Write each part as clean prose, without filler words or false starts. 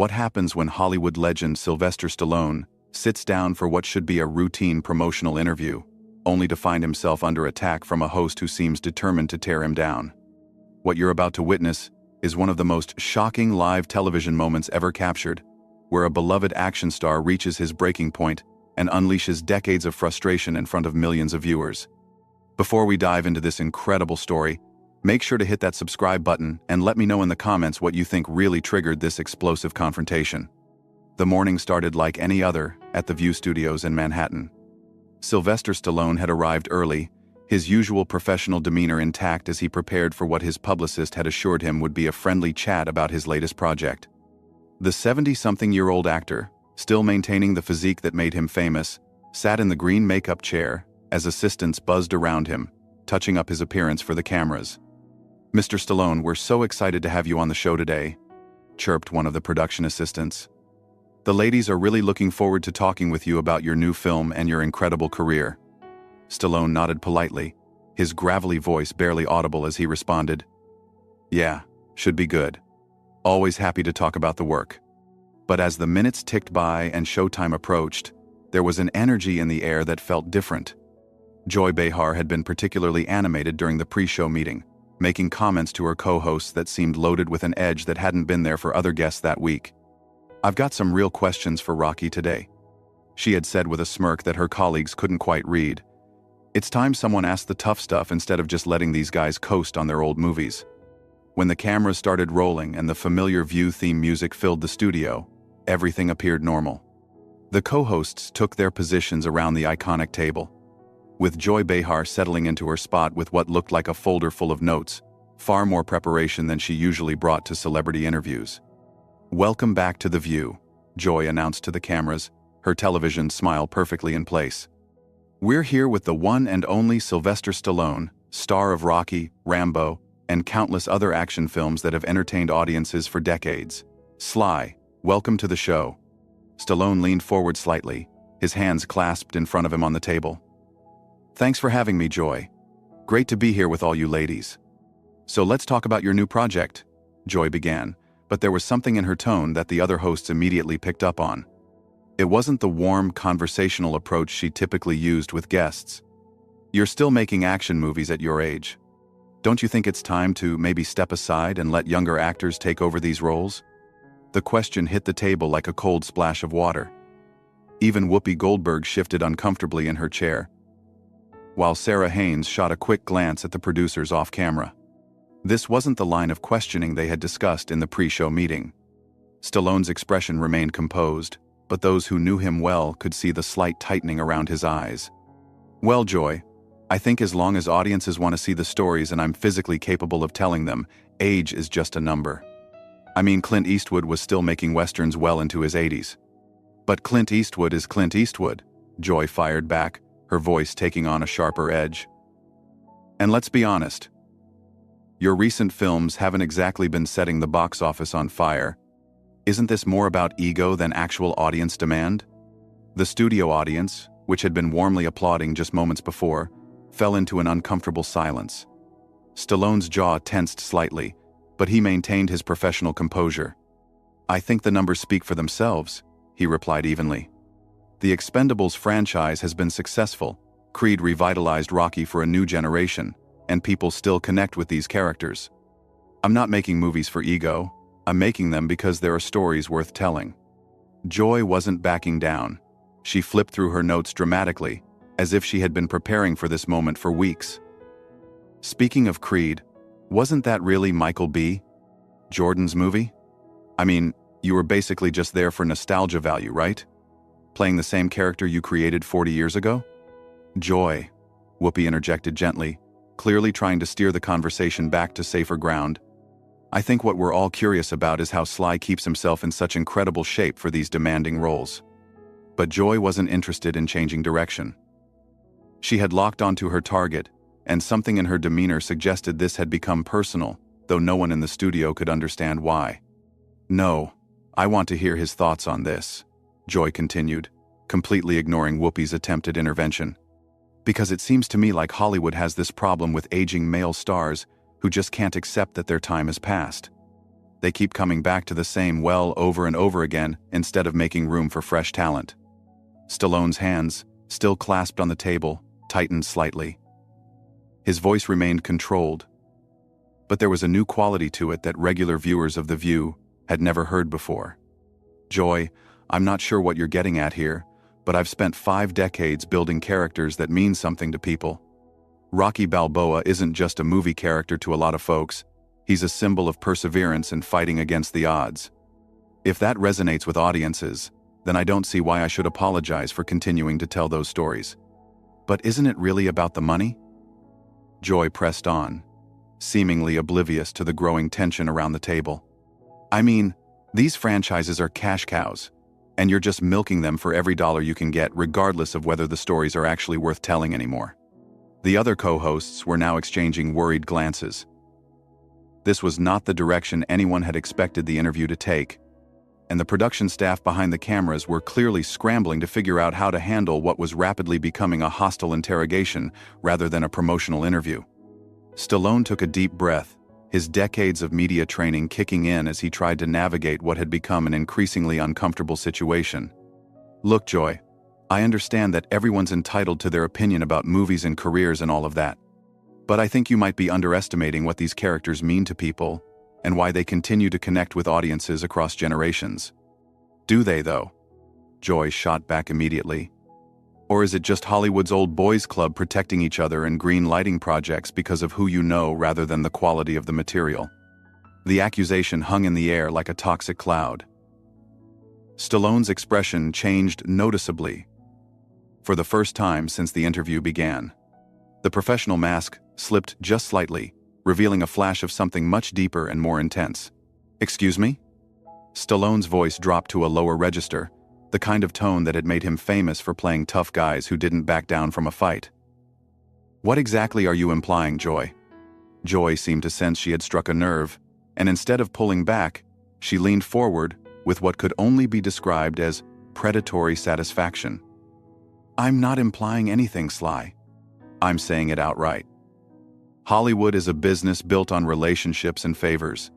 What happens when Hollywood legend Sylvester Stallone sits down for what should be a routine promotional interview, only to find himself under attack from a host who seems determined to tear him down? What you're about to witness is one of the most shocking live television moments ever captured, where a beloved action star reaches his breaking point and unleashes decades of frustration in front of millions of viewers. Before we dive into this incredible story, make sure to hit that subscribe button and let me know in the comments what you think really triggered this explosive confrontation. The morning started like any other at the View Studios in Manhattan. Sylvester Stallone had arrived early, his usual professional demeanor intact as he prepared for what his publicist had assured him would be a friendly chat about his latest project. The 70-something-year-old actor, still maintaining the physique that made him famous, sat in the green makeup chair as assistants buzzed around him, touching up his appearance for the cameras. "Mr. Stallone, we're so excited to have you on the show today," chirped one of the production assistants. "The ladies are really looking forward to talking with you about your new film and your incredible career." Stallone nodded politely, his gravelly voice barely audible as he responded, "Yeah, should be good. Always happy to talk about the work." But as the minutes ticked by and showtime approached, there was an energy in the air that felt different. Joy Behar had been particularly animated during the pre-show meeting, making comments to her co-hosts that seemed loaded with an edge that hadn't been there for other guests that week. "I've got some real questions for Rocky today," she had said with a smirk that her colleagues couldn't quite read. "It's time someone asked the tough stuff instead of just letting these guys coast on their old movies." When the cameras started rolling and the familiar View theme music filled the studio, everything appeared normal. The co-hosts took their positions around the iconic table, with Joy Behar settling into her spot with what looked like a folder full of notes, far more preparation than she usually brought to celebrity interviews. "Welcome back to The View," Joy announced to the cameras, her television smile perfectly in place. "We're here with the one and only Sylvester Stallone, star of Rocky, Rambo, and countless other action films that have entertained audiences for decades. Sly, welcome to the show." Stallone leaned forward slightly, his hands clasped in front of him on the table. "Thanks for having me, Joy. Great to be here with all you ladies. So let's talk about your new project," Joy began, but there was something in her tone that the other hosts immediately picked up on. It wasn't the warm, conversational approach she typically used with guests. "You're still making action movies at your age. Don't you think it's time to maybe step aside and let younger actors take over these roles?" The question hit the table like a cold splash of water. Even Whoopi Goldberg shifted uncomfortably in her chair, while Sarah Haynes shot a quick glance at the producers off camera. This wasn't the line of questioning they had discussed in the pre-show meeting. Stallone's expression remained composed, but those who knew him well could see the slight tightening around his eyes. "Well, Joy, I think as long as audiences want to see the stories and I'm physically capable of telling them, age is just a number. I mean, Clint Eastwood was still making westerns well into his 80s. But Clint Eastwood is Clint Eastwood," Joy fired back, her voice taking on a sharper edge. "And let's be honest, your recent films haven't exactly been setting the box office on fire. Isn't this more about ego than actual audience demand?" The studio audience, which had been warmly applauding just moments before, fell into an uncomfortable silence. Stallone's jaw tensed slightly, but he maintained his professional composure. "I think the numbers speak for themselves," he replied evenly. "The Expendables franchise has been successful. Creed revitalized Rocky for a new generation, and people still connect with these characters. I'm not making movies for ego. I'm making them because there are stories worth telling." Joy wasn't backing down. She flipped through her notes dramatically, as if she had been preparing for this moment for weeks. "Speaking of Creed, wasn't that really Michael B. Jordan's movie? I mean, you were basically just there for nostalgia value, right? Playing the same character you created 40 years ago?" "Joy," Whoopi interjected gently, clearly trying to steer the conversation back to safer ground. "I think what we're all curious about is how Sly keeps himself in such incredible shape for these demanding roles." But Joy wasn't interested in changing direction. She had locked onto her target, and something in her demeanor suggested this had become personal, though no one in the studio could understand why. "No, I want to hear his thoughts on this," Joy continued, completely ignoring Whoopi's attempted intervention. "Because it seems to me like Hollywood has this problem with aging male stars who just can't accept that their time has passed. They keep coming back to the same well over and over again instead of making room for fresh talent. Stallone's hands, still clasped on the table, tightened slightly. His voice remained controlled, but there was a new quality to it that regular viewers of The View had never heard before. Joy, I'm not sure what you're getting at here, but I've spent 5 decades building characters that mean something to people. Rocky Balboa isn't just a movie character to a lot of folks. He's a symbol of perseverance and fighting against the odds. If that resonates with audiences, then I don't see why I should apologize for continuing to tell those stories. But isn't it really about the money? Joy pressed on, seemingly oblivious to the growing tension around the table. I mean, these franchises are cash cows, and you're just milking them for every dollar you can get, regardless of whether the stories are actually worth telling anymore. The other co-hosts were now exchanging worried glances. This was not the direction anyone had expected the interview to take, and the production staff behind the cameras were clearly scrambling to figure out how to handle what was rapidly becoming a hostile interrogation rather than a promotional interview. Stallone took a deep breath, his decades of media training kicking in as he tried to navigate what had become an increasingly uncomfortable situation. Look, Joy, I understand that everyone's entitled to their opinion about movies and careers and all of that. But I think you might be underestimating what these characters mean to people and why they continue to connect with audiences across generations. Do they, though? Joy shot back immediately. Or is it just Hollywood's old boys club protecting each other in green lighting projects because of who you know rather than the quality of the material? The accusation hung in the air like a toxic cloud. Stallone's expression changed noticeably. For the first time since the interview began, the professional mask slipped just slightly, revealing a flash of something much deeper and more intense. Excuse me? Stallone's voice dropped to a lower register, the kind of tone that had made him famous for playing tough guys who didn't back down from a fight. What exactly are you implying, Joy? Joy seemed to sense she had struck a nerve, and instead of pulling back, she leaned forward with what could only be described as predatory satisfaction. I'm not implying anything, Sly. I'm saying it outright. Hollywood is a business built on relationships and favors.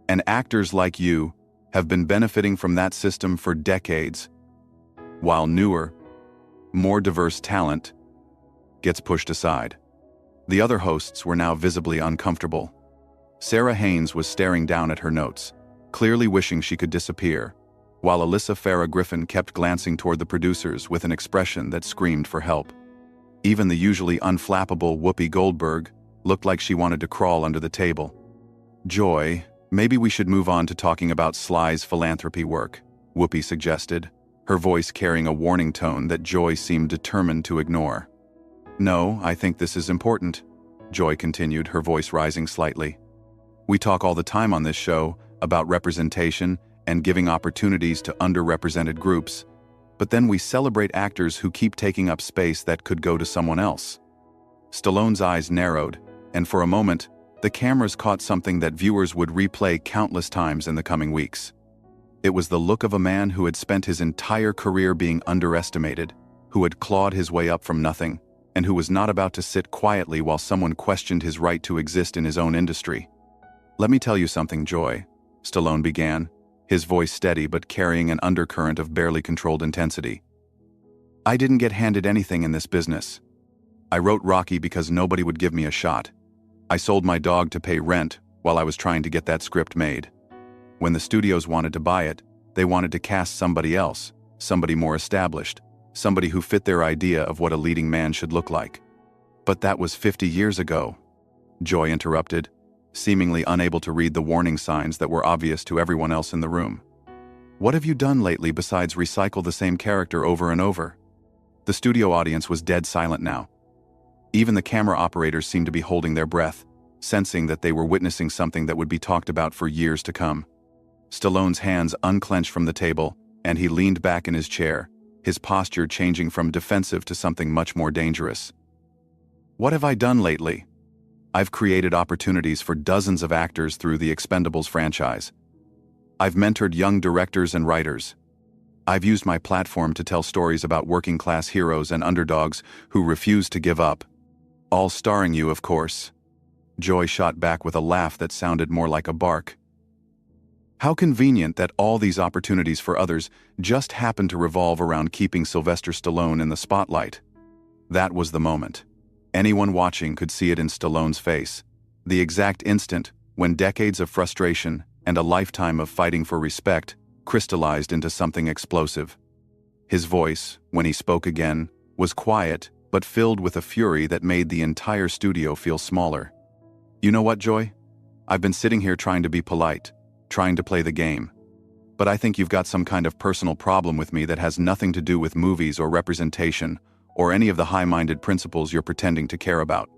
And actors like you have been benefiting from that system for decades, while newer, more diverse talent gets pushed aside. The other hosts were now visibly uncomfortable. Sarah Haynes was staring down at her notes, clearly wishing she could disappear, while Alyssa Farah Griffin kept glancing toward the producers with an expression that screamed for help. Even the usually unflappable Whoopi Goldberg looked like she wanted to crawl under the table. Joy, maybe we should move on to talking about Sly's philanthropy work, Whoopi suggested, her voice carrying a warning tone that Joy seemed determined to ignore. No, I think this is important, Joy continued, her voice rising slightly. We talk all the time on this show about representation and giving opportunities to underrepresented groups, but then we celebrate actors who keep taking up space that could go to someone else. Stallone's eyes narrowed, and for a moment, the cameras caught something that viewers would replay countless times in the coming weeks. It was the look of a man who had spent his entire career being underestimated, who had clawed his way up from nothing, and who was not about to sit quietly while someone questioned his right to exist in his own industry. Let me tell you something, Joy, Stallone began, his voice steady but carrying an undercurrent of barely controlled intensity. I didn't get handed anything in this business. I wrote Rocky because nobody would give me a shot. I sold my dog to pay rent while I was trying to get that script made. When the studios wanted to buy it, they wanted to cast somebody else, somebody more established, somebody who fit their idea of what a leading man should look like. But that was 50 years ago, Joy interrupted, seemingly unable to read the warning signs that were obvious to everyone else in the room. What have you done lately besides recycle the same character over and over? The studio audience was dead silent now. Even the camera operators seemed to be holding their breath, sensing that they were witnessing something that would be talked about for years to come. Stallone's hands unclenched from the table, and he leaned back in his chair, his posture changing from defensive to something much more dangerous. What have I done lately? I've created opportunities for dozens of actors through the Expendables franchise. I've mentored young directors and writers. I've used my platform to tell stories about working-class heroes and underdogs who refuse to give up. All starring you, of course. Joy shot back with a laugh that sounded more like a bark. How convenient that all these opportunities for others just happen to revolve around keeping Sylvester Stallone in the spotlight. That was the moment. Anyone watching could see it in Stallone's face. The exact instant when decades of frustration and a lifetime of fighting for respect crystallized into something explosive. His voice, when he spoke again, was quiet but filled with a fury that made the entire studio feel smaller. "You know what, Joy? I've been sitting here trying to be polite, trying to play the game. But I think you've got some kind of personal problem with me that has nothing to do with movies or representation or any of the high-minded principles you're pretending to care about."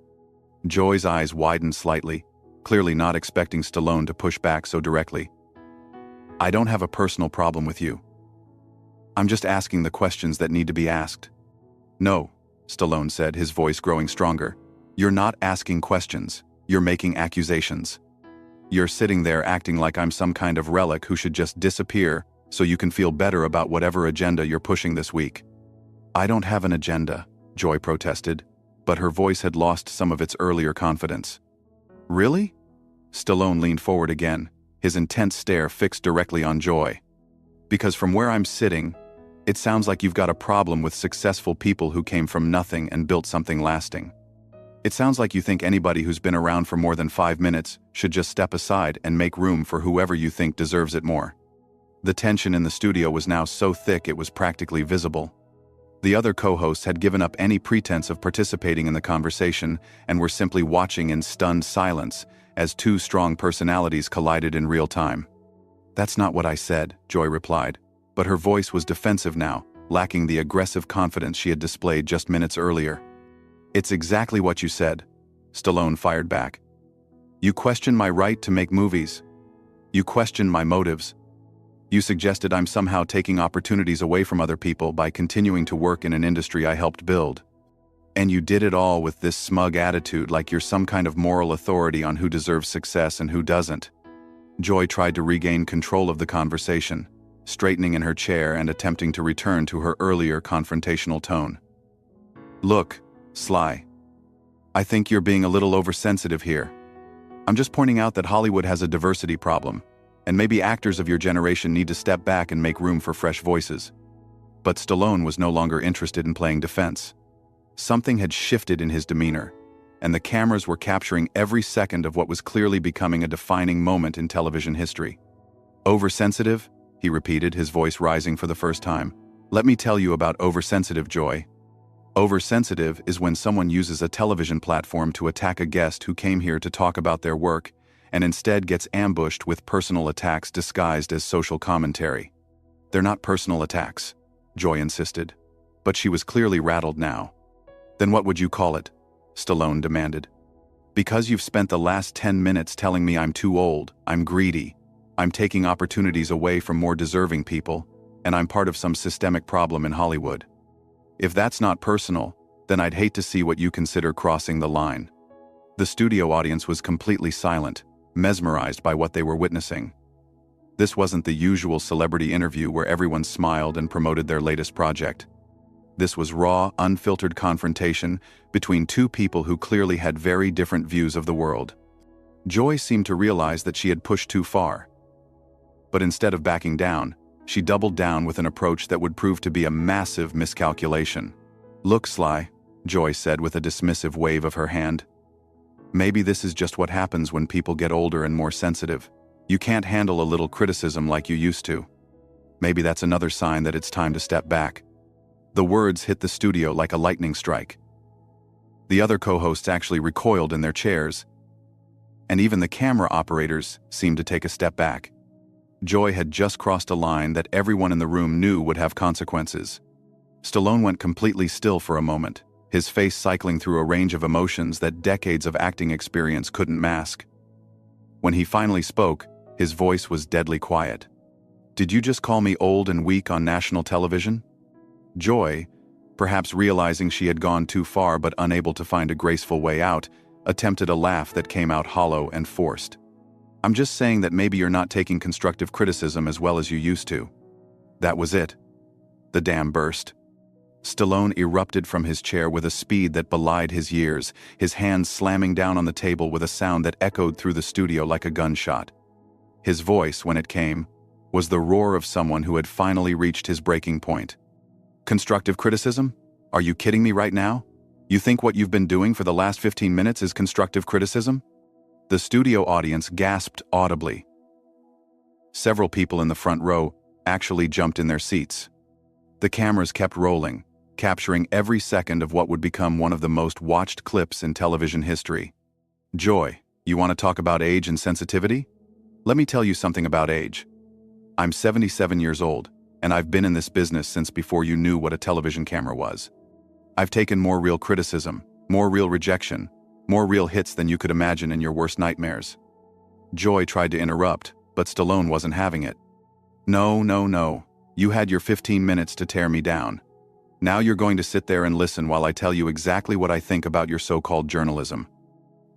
Joy's eyes widened slightly, clearly not expecting Stallone to push back so directly. "I don't have a personal problem with you. I'm just asking the questions that need to be asked." "No," Stallone said, his voice growing stronger. "You're not asking questions. You're making accusations. You're sitting there acting like I'm some kind of relic who should just disappear so you can feel better about whatever agenda you're pushing this week." "I don't have an agenda," Joy protested, but her voice had lost some of its earlier confidence. "Really?" Stallone leaned forward again, his intense stare fixed directly on Joy. "Because from where I'm sitting, it sounds like you've got a problem with successful people who came from nothing and built something lasting. It sounds like you think anybody who's been around for more than 5 minutes should just step aside and make room for whoever you think deserves it more." The tension in the studio was now so thick it was practically visible. The other co-hosts had given up any pretense of participating in the conversation and were simply watching in stunned silence as two strong personalities collided in real time. "That's not what I said," Joy replied, but her voice was defensive now, lacking the aggressive confidence she had displayed just minutes earlier. "It's exactly what you said," Stallone fired back. "You questioned my right to make movies. You questioned my motives. You suggested I'm somehow taking opportunities away from other people by continuing to work in an industry I helped build. And you did it all with this smug attitude like you're some kind of moral authority on who deserves success and who doesn't." Joy tried to regain control of the conversation, straightening in her chair and attempting to return to her earlier confrontational tone. "Look, Sly, I think you're being a little oversensitive here. I'm just pointing out that Hollywood has a diversity problem, and maybe actors of your generation need to step back and make room for fresh voices." But Stallone was no longer interested in playing defense. Something had shifted in his demeanor, and the cameras were capturing every second of what was clearly becoming a defining moment in television history. "Oversensitive?" he repeated, his voice rising for the first time. "Let me tell you about oversensitive, Joy. Oversensitive is when someone uses a television platform to attack a guest who came here to talk about their work and instead gets ambushed with personal attacks disguised as social commentary." "They're not personal attacks," Joy insisted, but she was clearly rattled now. "Then what would you call it?" Stallone demanded. "Because you've spent the last 10 minutes telling me I'm too old, I'm greedy, I'm taking opportunities away from more deserving people, and I'm part of some systemic problem in Hollywood. If that's not personal, then I'd hate to see what you consider crossing the line." The studio audience was completely silent, mesmerized by what they were witnessing. This wasn't the usual celebrity interview where everyone smiled and promoted their latest project. This was raw, unfiltered confrontation between two people who clearly had very different views of the world. Joy seemed to realize that she had pushed too far. But instead of backing down, she doubled down with an approach that would prove to be a massive miscalculation. "Look, Sly," Joy said with a dismissive wave of her hand. "Maybe this is just what happens when people get older and more sensitive. You can't handle a little criticism like you used to. Maybe that's another sign that it's time to step back." The words hit the studio like a lightning strike. The other co-hosts actually recoiled in their chairs, and even the camera operators seemed to take a step back. Joy had just crossed a line that everyone in the room knew would have consequences. Stallone went completely still for a moment, his face cycling through a range of emotions that decades of acting experience couldn't mask. When he finally spoke, his voice was deadly quiet. "Did you just call me old and weak on national television?" Joy, perhaps realizing she had gone too far but unable to find a graceful way out, attempted a laugh that came out hollow and forced. "I'm just saying that maybe you're not taking constructive criticism as well as you used to." That was it. The dam burst. Stallone erupted from his chair with a speed that belied his years, his hands slamming down on the table with a sound that echoed through the studio like a gunshot. His voice, when it came, was the roar of someone who had finally reached his breaking point. Constructive criticism? Are you kidding me right now? You think what you've been doing for the last 15 minutes is constructive criticism? The studio audience gasped audibly. Several people in the front row actually jumped in their seats. The cameras kept rolling, capturing every second of what would become one of the most watched clips in television history. Joy, you want to talk about age and sensitivity? Let me tell you something about age. I'm 77 years old, and I've been in this business since before you knew what a television camera was. I've taken more real criticism, more real rejection, more real hits than you could imagine in your worst nightmares. Joy tried to interrupt, but Stallone wasn't having it. No, no, no. You had your 15 minutes to tear me down. Now you're going to sit there and listen while I tell you exactly what I think about your so-called journalism.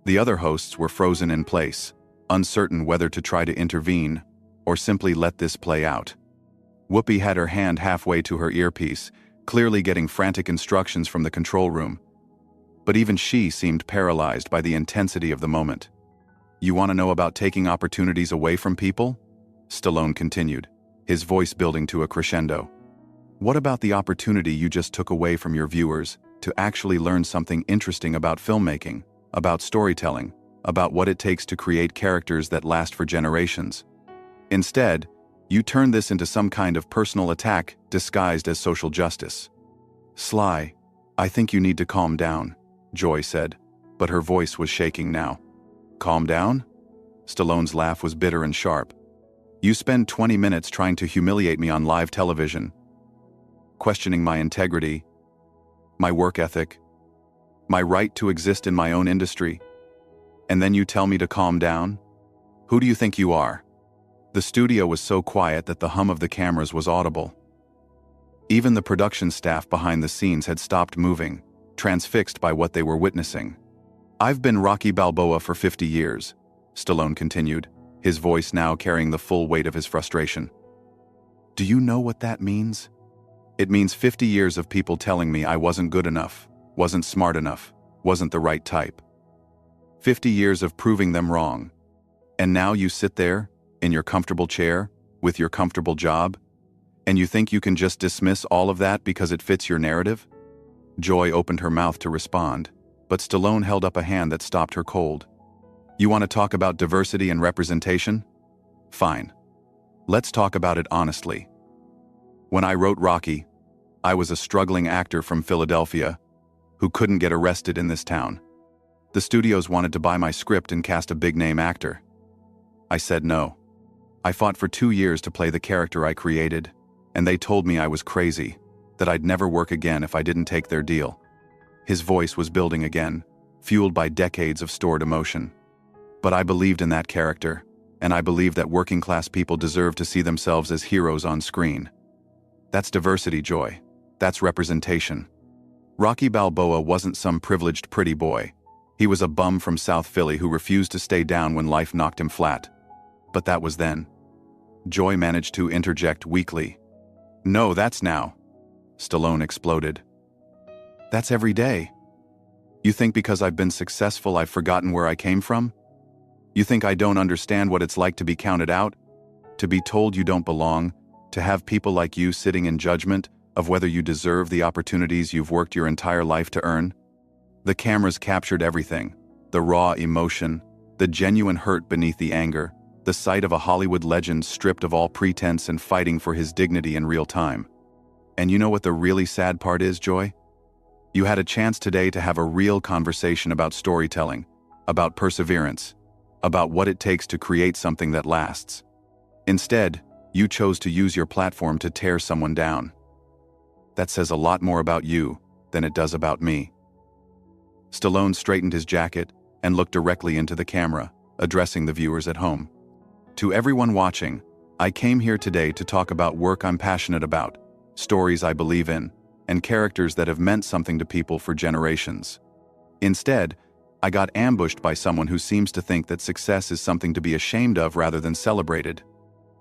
The other hosts were frozen in place, uncertain whether to try to intervene or simply let this play out. Whoopi had her hand halfway to her earpiece, clearly getting frantic instructions from the control room. But even she seemed paralyzed by the intensity of the moment. You want to know about taking opportunities away from people? Stallone continued, his voice building to a crescendo. What about the opportunity you just took away from your viewers to actually learn something interesting about filmmaking, about storytelling, about what it takes to create characters that last for generations? Instead, you turn this into some kind of personal attack disguised as social justice. Sly, I think you need to calm down, Joy said, but her voice was shaking now. Calm down? Stallone's laugh was bitter and sharp. You spend 20 minutes trying to humiliate me on live television, questioning my integrity, my work ethic, my right to exist in my own industry, and then you tell me to calm down? Who do you think you are? The studio was so quiet that the hum of the cameras was audible. Even the production staff behind the scenes had stopped moving, transfixed by what they were witnessing. I've been Rocky Balboa for 50 years, Stallone continued, his voice now carrying the full weight of his frustration. Do you know what that means? It means 50 years of people telling me I wasn't good enough, wasn't smart enough, wasn't the right type. 50 years of proving them wrong. And now you sit there, in your comfortable chair, with your comfortable job, and you think you can just dismiss all of that because it fits your narrative? Joy opened her mouth to respond, but Stallone held up a hand that stopped her cold. You want to talk about diversity and representation? Fine. Let's talk about it honestly. When I wrote Rocky, I was a struggling actor from Philadelphia who couldn't get arrested in this town. The studios wanted to buy my script and cast a big-name actor. I said no. I fought for 2 years to play the character I created, and they told me I was crazy, that I'd never work again if I didn't take their deal. His voice was building again, fueled by decades of stored emotion. But I believed in that character, and I believed that working-class people deserve to see themselves as heroes on screen. That's diversity, Joy. That's representation. Rocky Balboa wasn't some privileged pretty boy. He was a bum from South Philly who refused to stay down when life knocked him flat. But that was then. Joy managed to interject weakly. No, that's now. Stallone exploded. That's every day. You think because I've been successful I've forgotten where I came from? You think I don't understand what it's like to be counted out? To be told you don't belong? To have people like you sitting in judgment of whether you deserve the opportunities you've worked your entire life to earn? The cameras captured everything. The raw emotion, the genuine hurt beneath the anger, the sight of a Hollywood legend stripped of all pretense and fighting for his dignity in real time. And you know what the really sad part is, Joy? You had a chance today to have a real conversation about storytelling, about perseverance, about what it takes to create something that lasts. Instead, you chose to use your platform to tear someone down. That says a lot more about you than it does about me. Stallone straightened his jacket and looked directly into the camera, addressing the viewers at home. To everyone watching, I came here today to talk about work I'm passionate about, stories I believe in, and characters that have meant something to people for generations. Instead, I got ambushed by someone who seems to think that success is something to be ashamed of rather than celebrated.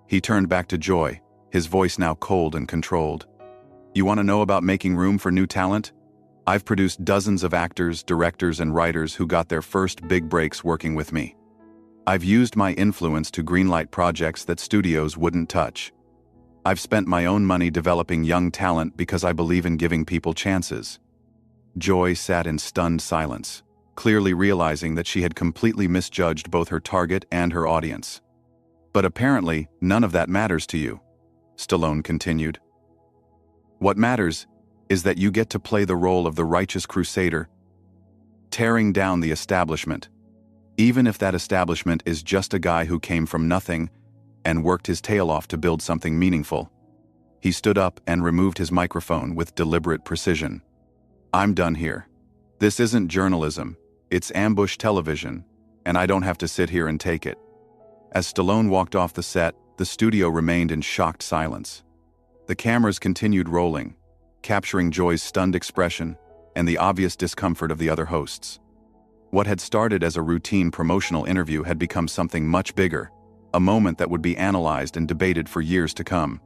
He turned back to Joy, his voice now cold and controlled. You want to know about making room for new talent? I've produced dozens of actors, directors, and writers who got their first big breaks working with me. I've used my influence to greenlight projects that studios wouldn't touch. I've spent my own money developing young talent because I believe in giving people chances." Joy sat in stunned silence, clearly realizing that she had completely misjudged both her target and her audience. "But apparently, none of that matters to you," Stallone continued. "What matters is that you get to play the role of the righteous crusader, tearing down the establishment, even if that establishment is just a guy who came from nothing and worked his tail off to build something meaningful." He stood up and removed his microphone with deliberate precision. "I'm done here. This isn't journalism, it's ambush television, and I don't have to sit here and take it." As Stallone walked off the set, the studio remained in shocked silence. The cameras continued rolling, capturing Joy's stunned expression and the obvious discomfort of the other hosts. What had started as a routine promotional interview had become something much bigger, a moment that would be analyzed and debated for years to come.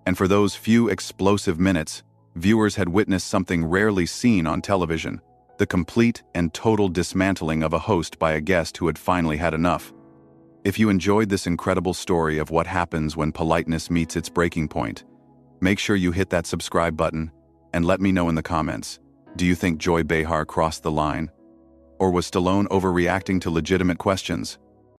And for those few explosive minutes, viewers had witnessed something rarely seen on television: the complete and total dismantling of a host by a guest who had finally had enough. If you enjoyed this incredible story of what happens when politeness meets its breaking point, make sure you hit that subscribe button and let me know in the comments. Do you think Joy Behar crossed the line? Or was Stallone overreacting to legitimate questions?